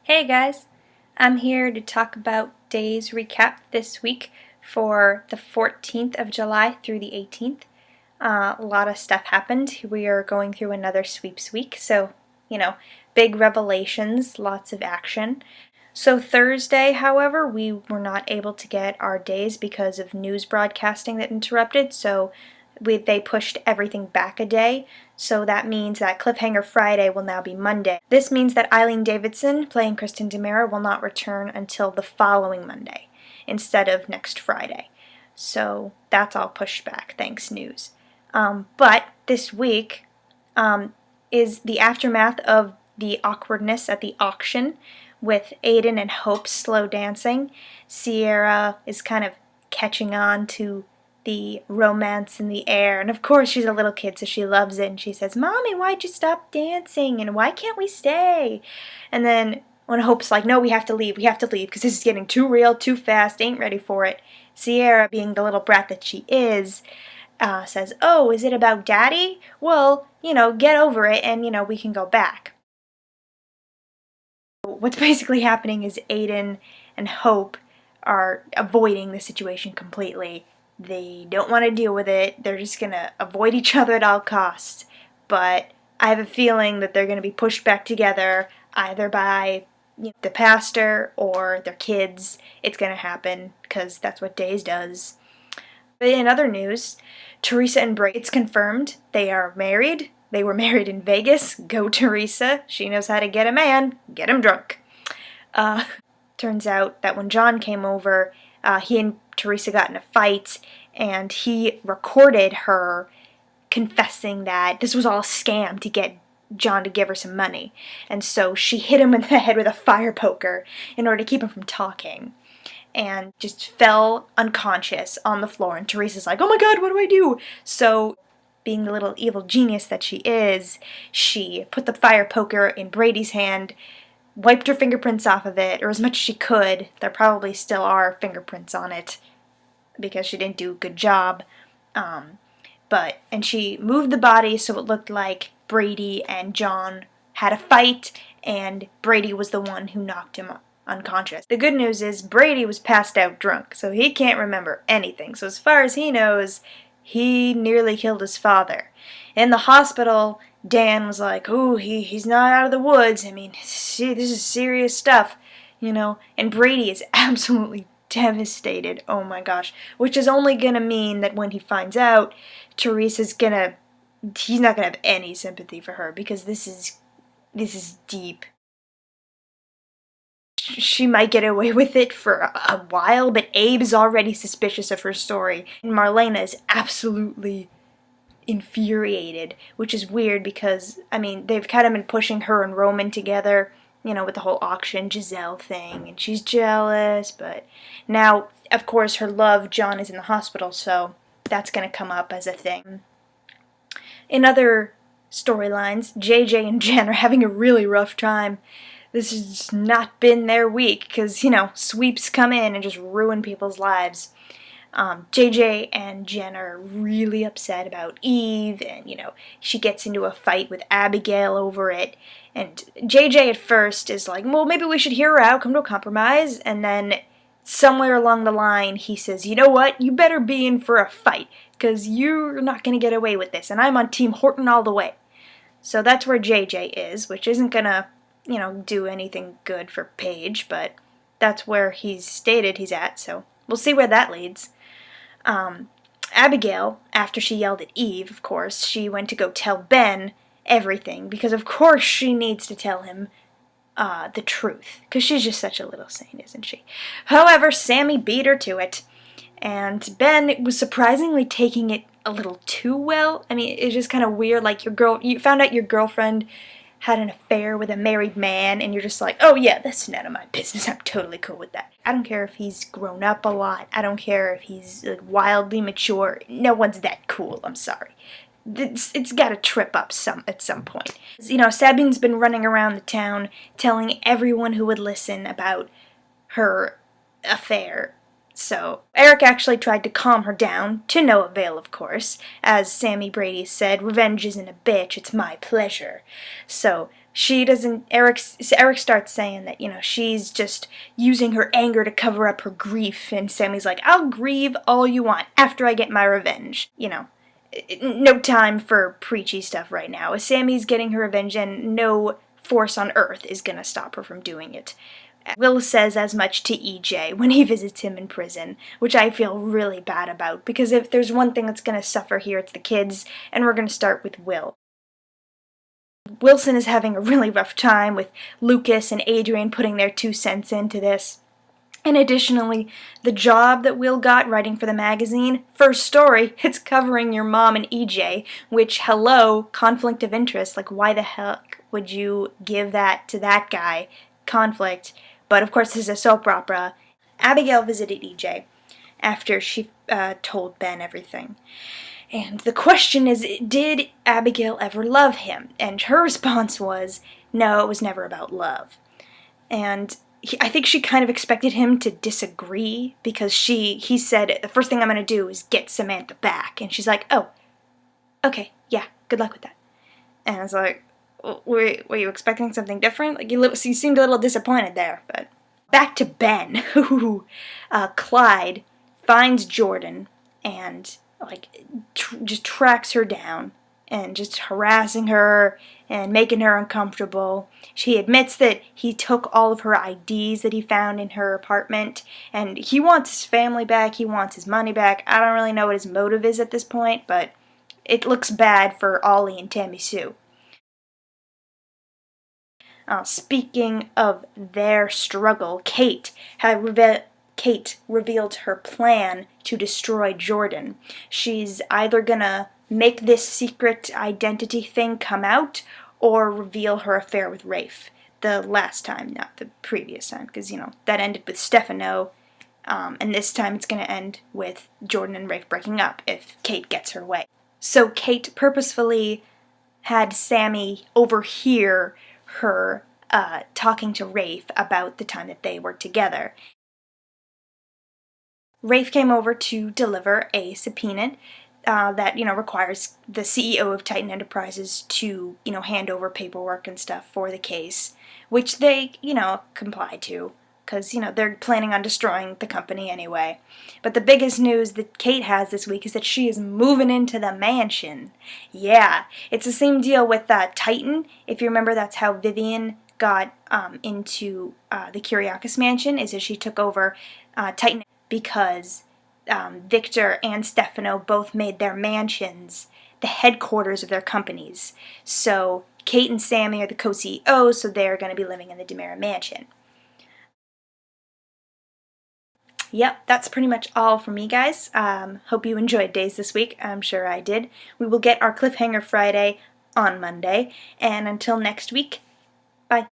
Hey guys, I'm here to talk about Days recap this week for the 14th of July through the 18th. A lot of stuff happened. We are going through another sweeps week, so, big revelations, lots of action. So Thursday, however, we were not able to get our days because of news broadcasting that interrupted, so they pushed everything back a day, so that means that Cliffhanger Friday will now be Monday. This means that Eileen Davidson, playing Kristen DiMera, will not return until the following Monday, instead of next Friday. So that's all pushed back, thanks news. But this week is the aftermath of the awkwardness at the auction with Aiden and Hope slow dancing. Sierra is kind of catching on to the romance in the air, and of course she's a little kid, so she loves it, and she says, "Mommy, why'd you stop dancing, and why can't we stay?" And then when Hope's like, "No, we have to leave, because this is getting too real, too fast, ain't ready for it," Sierra, being the little brat that she is, says, "Oh, is it about Daddy? Well, get over it, and, we can go back." What's basically happening is Aiden and Hope are avoiding the situation completely. They don't want to deal with it. They're just going to avoid each other at all costs. But I have a feeling that they're going to be pushed back together either by the pastor or their kids. It's going to happen because that's what Days does. But in other news, Teresa and Brady, it's confirmed they are married. They were married in Vegas. Go Teresa. She knows how to get a man, get him drunk. Turns out that when John came over, he and Teresa got in a fight, and he recorded her confessing that this was all a scam to get John to give her some money. And so she hit him in the head with a fire poker in order to keep him from talking, and just fell unconscious on the floor. And Teresa's like, "Oh my God, what do I do?" So, being the little evil genius that she is, she put the fire poker in Brady's hand, wiped her fingerprints off of it, or as much as she could. There probably still are fingerprints on it because she didn't do a good job. And she moved the body so it looked like Brady and John had a fight, and Brady was the one who knocked him unconscious. The good news is Brady was passed out drunk, so he can't remember anything. So as far as he knows, he nearly killed his father. In the hospital, Dan was like, "Oh, he's not out of the woods. I mean, see, this is serious stuff, And Brady is absolutely devastated. Oh my gosh. Which is only gonna mean that when he finds out, he's not gonna have any sympathy for her, because this is deep. She might get away with it for a while, but Abe's already suspicious of her story, and Marlena is absolutely infuriated, which is weird because, they've kind of been pushing her and Roman together, with the whole auction Giselle thing, and she's jealous, but now, of course, her love, John, is in the hospital, so that's going to come up as a thing. In other storylines, JJ and Jen are having a really rough time. This has not been their week because, sweeps come in and just ruin people's lives. JJ and Jen are really upset about Eve, and, she gets into a fight with Abigail over it. And JJ at first is like, "Well, maybe we should hear her out, come to a compromise." And then somewhere along the line, he says, "You know what? You better be in for a fight, because you're not going to get away with this, and I'm on Team Horton all the way." So that's where JJ is, which isn't going to, do anything good for Paige, but that's where he's stated he's at, so we'll see where that leads. Abigail, after she yelled at Eve, of course, she went to go tell Ben everything, because of course she needs to tell him the truth, because she's just such a little saint, isn't she? However, Sammy beat her to it, and Ben was surprisingly taking it a little too well. It's just kind of weird, like you found out your girlfriend had an affair with a married man, and you're just like, "Oh yeah, that's none of my business, I'm totally cool with that." I don't care if he's grown up a lot, I don't care if he's wildly mature, no one's that cool, I'm sorry. It's got to trip up at some point. Sabine's been running around the town telling everyone who would listen about her affair. So Eric actually tried to calm her down, to no avail, of course. As Sammy Brady said, "Revenge isn't a bitch, it's my pleasure." So Eric starts saying that, she's just using her anger to cover up her grief, and Sammy's like, I'll grieve all you want after I get my revenge. No time for preachy stuff right now. Sammy's getting her revenge, and no force on earth is gonna stop her from doing it. Will says as much to EJ when he visits him in prison, which I feel really bad about, because if there's one thing that's gonna suffer here, it's the kids, and we're gonna start with Will. Wilson is having a really rough time with Lucas and Adrian putting their 2 cents into this. And additionally, the job that Will got writing for the magazine, first story, it's covering your mom and EJ, which, hello, conflict of interest. Like, why the heck would you give that to that guy? Conflict. But of course, this is a soap opera. Abigail visited EJ after she told Ben everything. And the question is, did Abigail ever love him? And her response was, no, it was never about love. And I think she kind of expected him to disagree, because he said, the first thing I'm going to do is get Samantha back. And she's like, oh, okay, yeah, good luck with that. And I was like, were you expecting something different? Like, you seemed a little disappointed there. But back to Ben, who Clyde finds Jordan and just tracks her down and just harassing her and making her uncomfortable. She admits that he took all of her IDs that he found in her apartment, and he wants his family back, he wants his money back. I don't really know what his motive is at this point, but it looks bad for Ollie and Tammy Sue. Speaking of their struggle, Kate revealed her plan to destroy Jordan. She's either gonna make this secret identity thing come out or reveal her affair with Rafe. The last time, not the previous time, because, that ended with Stefano, and this time it's gonna end with Jordan and Rafe breaking up if Kate gets her way. So Kate purposefully had Sammy overhear her talking to Rafe about the time that they were together. Rafe came over to deliver a subpoena that, requires the CEO of Titan Enterprises to, hand over paperwork and stuff for the case, which they, complied to, because, they're planning on destroying the company anyway. But the biggest news that Kate has this week is that she is moving into the mansion. Yeah, it's the same deal with Titan. If you remember, that's how Vivian got into the Kyriakis mansion, is that she took over Titan, because Victor and Stefano both made their mansions the headquarters of their companies. So Kate and Sammy are the co-CEOs, so they're going to be living in the DiMera mansion. Yep, that's pretty much all for me, guys. Hope you enjoyed Days this week. I'm sure I did. We will get our Cliffhanger Friday on Monday. And until next week, bye.